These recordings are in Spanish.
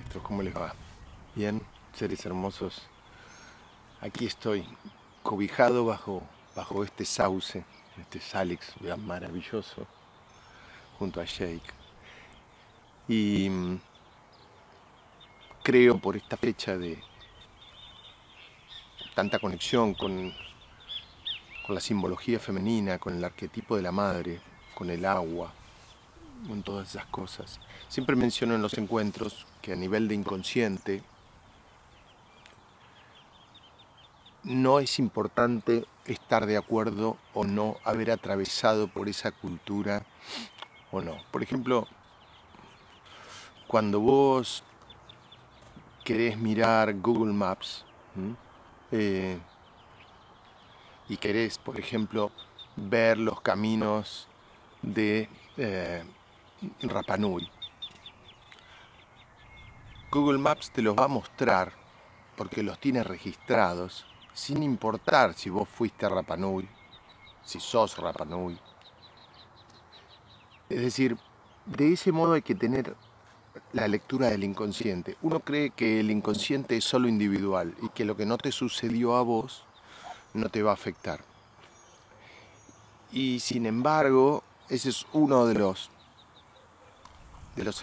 maestros? ¿Cómo les va? Bien, seres hermosos. Aquí estoy, cobijado bajo este sauce, este Salix maravilloso, junto a Sheikh. Y creo por esta fecha de tanta conexión con la simbología femenina, con el arquetipo de la madre, con el agua, con todas esas cosas. Siempre menciono en los encuentros que a nivel de inconsciente no es importante estar de acuerdo o no, haber atravesado por esa cultura o no. Por ejemplo, cuando vos querés mirar Google Maps y querés, por ejemplo, ver los caminos de Rapa Nui, Google Maps te los va a mostrar porque los tiene registrados, sin importar si vos fuiste a Rapa Nui, si sos Rapa Nui. Es decir, de ese modo hay que tener la lectura del inconsciente. Uno cree que el inconsciente es solo individual y que lo que no te sucedió a vos no te va a afectar. Y sin embargo, ese es uno de los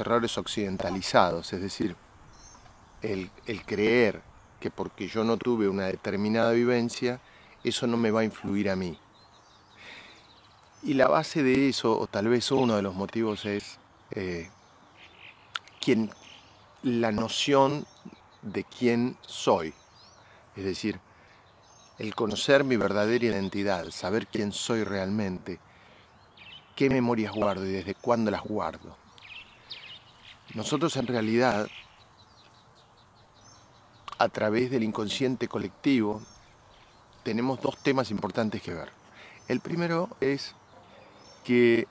errores occidentalizados, es decir, el creer que porque yo no tuve una determinada vivencia, eso no me va a influir a mí. Y la base de eso, o tal vez uno de los motivos, es la noción de quién soy. Es decir, el conocer mi verdadera identidad, saber quién soy realmente, qué memorias guardo y desde cuándo las guardo. Nosotros en realidad, a través del inconsciente colectivo, tenemos dos temas importantes que ver. El primero es que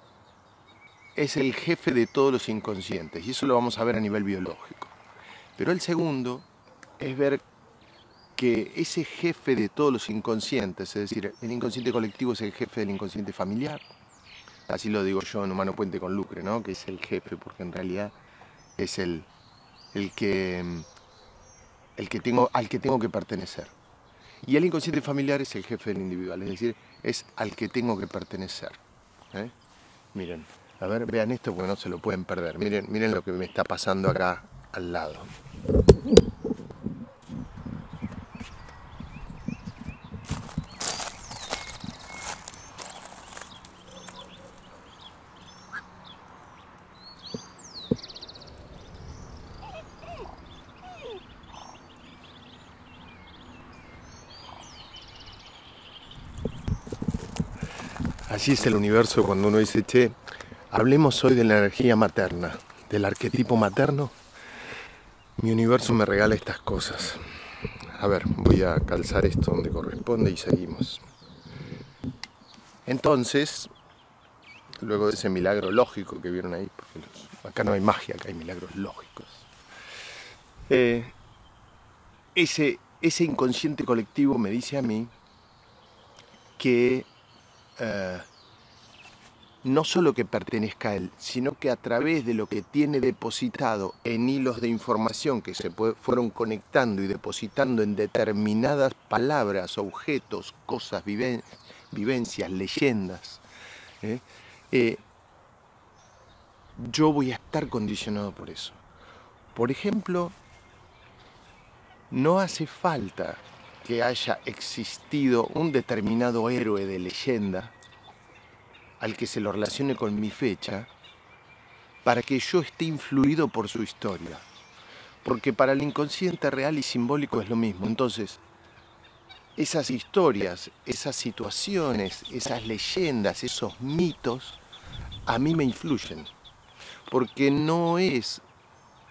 es el jefe de todos los inconscientes, y eso lo vamos a ver a nivel biológico. Pero el segundo es ver que ese jefe de todos los inconscientes, es decir, el inconsciente colectivo es el jefe del inconsciente familiar, así lo digo yo en Humano Puente con Lucre, ¿no? Que es el jefe, porque en realidad es al que tengo que pertenecer. Y el inconsciente familiar es el jefe del individual, es decir, es al que tengo que pertenecer. Miren, a ver, vean esto porque no se lo pueden perder. Miren lo que me está pasando acá al lado. Así es el universo cuando uno dice, che, hablemos hoy de la energía materna, del arquetipo materno. Mi universo me regala estas cosas. A ver, voy a calzar esto donde corresponde y seguimos. Entonces, luego de ese milagro lógico que vieron ahí, porque acá no hay magia, acá hay milagros lógicos. Ese inconsciente colectivo me dice a mí que no solo que pertenezca a él, sino que a través de lo que tiene depositado en hilos de información que se fueron conectando y depositando en determinadas palabras, objetos, cosas, vivencias, leyendas, yo voy a estar condicionado por eso. Por ejemplo, no hace falta que haya existido un determinado héroe de leyenda al que se lo relacione con mi fecha, para que yo esté influido por su historia. Porque para el inconsciente real y simbólico es lo mismo. Entonces, esas historias, esas situaciones, esas leyendas, esos mitos, a mí me influyen. Porque no es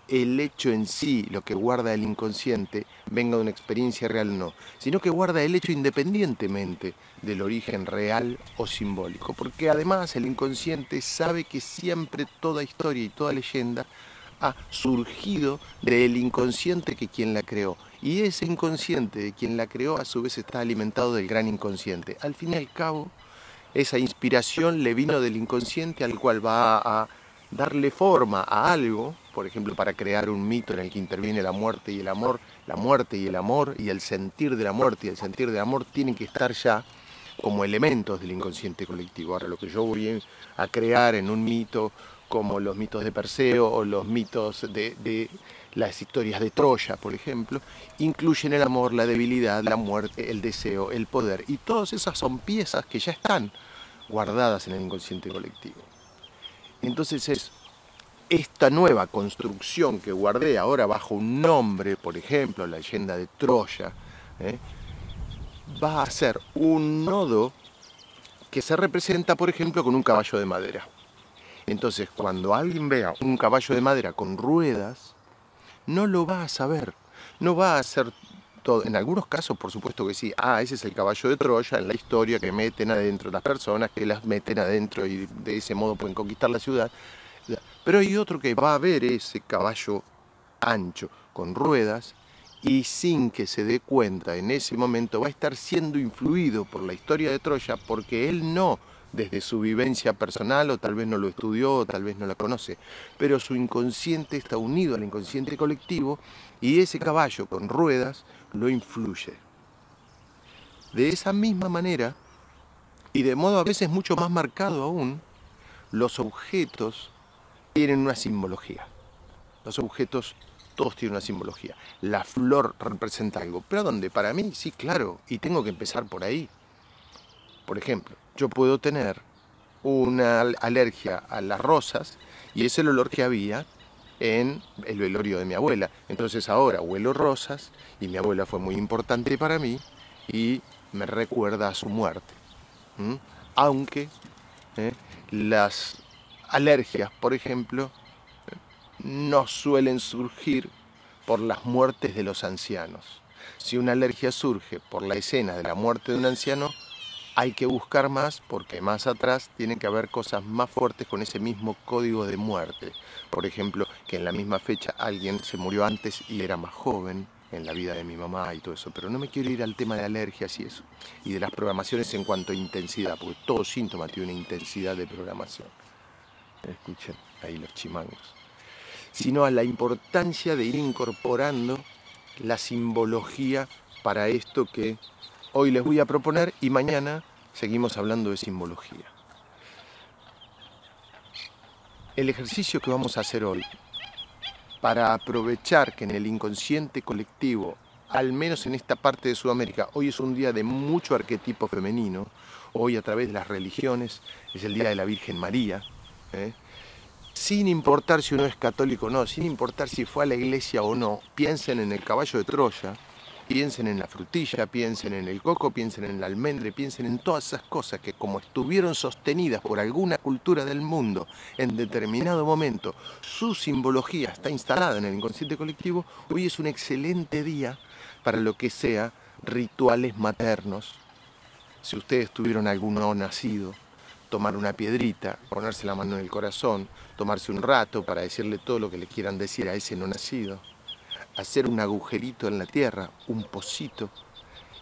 el hecho en sí lo que guarda el inconsciente, venga de una experiencia real o no, sino que guarda el hecho independientemente del origen real o simbólico, porque además el inconsciente sabe que siempre toda historia y toda leyenda ha surgido del inconsciente que quien la creó, y ese inconsciente de quien la creó a su vez está alimentado del gran inconsciente. Al fin y al cabo, esa inspiración le vino del inconsciente al cual va a darle forma a algo, por ejemplo, para crear un mito en el que interviene la muerte y el amor, la muerte y el amor y el sentir de la muerte y el sentir del amor tienen que estar ya como elementos del inconsciente colectivo. Ahora, lo que yo voy a crear en un mito, como los mitos de Perseo o los mitos de las historias de Troya, por ejemplo, incluyen el amor, la debilidad, la muerte, el deseo, el poder. Y todas esas son piezas que ya están guardadas en el inconsciente colectivo. Entonces es esta nueva construcción que guardé ahora bajo un nombre, por ejemplo, la leyenda de Troya, va a ser un nodo que se representa, por ejemplo, con un caballo de madera. Entonces, cuando alguien vea un caballo de madera con ruedas, no lo va a saber, no va a ser todo. En algunos casos, por supuesto que sí. Ese es el caballo de Troya en la historia que meten adentro las personas, que las meten adentro y de ese modo pueden conquistar la ciudad. Pero hay otro que va a ver ese caballo ancho, con ruedas, y sin que se dé cuenta en ese momento va a estar siendo influido por la historia de Troya porque él no, desde su vivencia personal, o tal vez no lo estudió, o tal vez no la conoce, pero su inconsciente está unido al inconsciente colectivo y ese caballo con ruedas lo influye. De esa misma manera, y de modo a veces mucho más marcado aún, los objetos tienen una simbología. Los objetos todos tienen una simbología. La flor representa algo. ¿Pero a dónde? Para mí, sí, claro. Y tengo que empezar por ahí. Por ejemplo, yo puedo tener una alergia a las rosas y es el olor que había en el velorio de mi abuela. Entonces ahora huelo rosas y mi abuela fue muy importante para mí y me recuerda a su muerte. Aunque las alergias, por ejemplo, no suelen surgir por las muertes de los ancianos. Si una alergia surge por la escena de la muerte de un anciano, hay que buscar más porque más atrás tienen que haber cosas más fuertes con ese mismo código de muerte. Por ejemplo, que en la misma fecha alguien se murió antes y era más joven en la vida de mi mamá y todo eso. Pero no me quiero ir al tema de alergias y eso. Y de las programaciones en cuanto a intensidad, porque todo síntoma tiene una intensidad de programación. Escuchen ahí los chimangos. Sino a la importancia de ir incorporando la simbología para esto que hoy les voy a proponer y mañana seguimos hablando de simbología. El ejercicio que vamos a hacer hoy, para aprovechar que en el inconsciente colectivo, al menos en esta parte de Sudamérica, hoy es un día de mucho arquetipo femenino, hoy a través de las religiones es el día de la Virgen María, sin importar si uno es católico o no, sin importar si fue a la iglesia o no, piensen en el caballo de Troya, piensen en la frutilla, piensen en el coco, piensen en el almendre, piensen en todas esas cosas que como estuvieron sostenidas por alguna cultura del mundo en determinado momento, su simbología está instalada en el inconsciente colectivo, hoy es un excelente día para lo que sea rituales maternos. Si ustedes tuvieron alguno nacido, tomar una piedrita, ponerse la mano en el corazón, tomarse un rato para decirle todo lo que le quieran decir a ese no nacido, hacer un agujerito en la tierra, un pocito,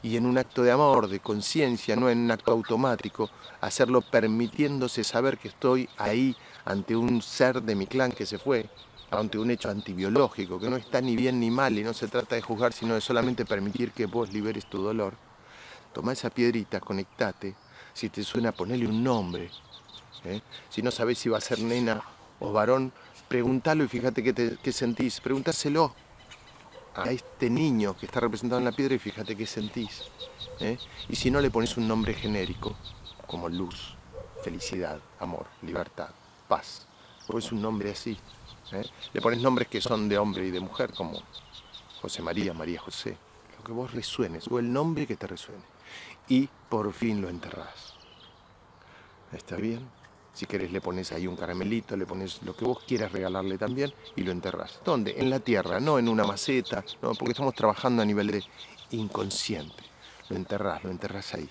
y en un acto de amor, de conciencia, no en un acto automático, hacerlo permitiéndose saber que estoy ahí ante un ser de mi clan que se fue, ante un hecho antibiológico, que no está ni bien ni mal y no se trata de juzgar, sino de solamente permitir que vos liberes tu dolor. Tomá esa piedrita, conectate. Si te suena, ponele un nombre. Si no sabés si va a ser nena o varón, pregúntalo y fíjate qué sentís. Preguntáselo a este niño que está representado en la piedra y fíjate qué sentís. Y si no, le pones un nombre genérico, como luz, felicidad, amor, libertad, paz. Pones un nombre así. Le pones nombres que son de hombre y de mujer, como José María, María José. Lo que vos resuenes, o el nombre que te resuene. Y por fin lo enterrás. ¿Está bien? Si querés le pones ahí un caramelito, le pones lo que vos quieras regalarle también y lo enterrás. ¿Dónde? En la tierra, no en una maceta, no, porque estamos trabajando a nivel de inconsciente. Lo enterrás ahí,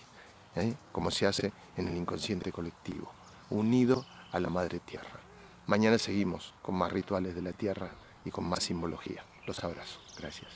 como se hace en el inconsciente colectivo, unido a la madre tierra. Mañana seguimos con más rituales de la tierra y con más simbología. Los abrazo. Gracias.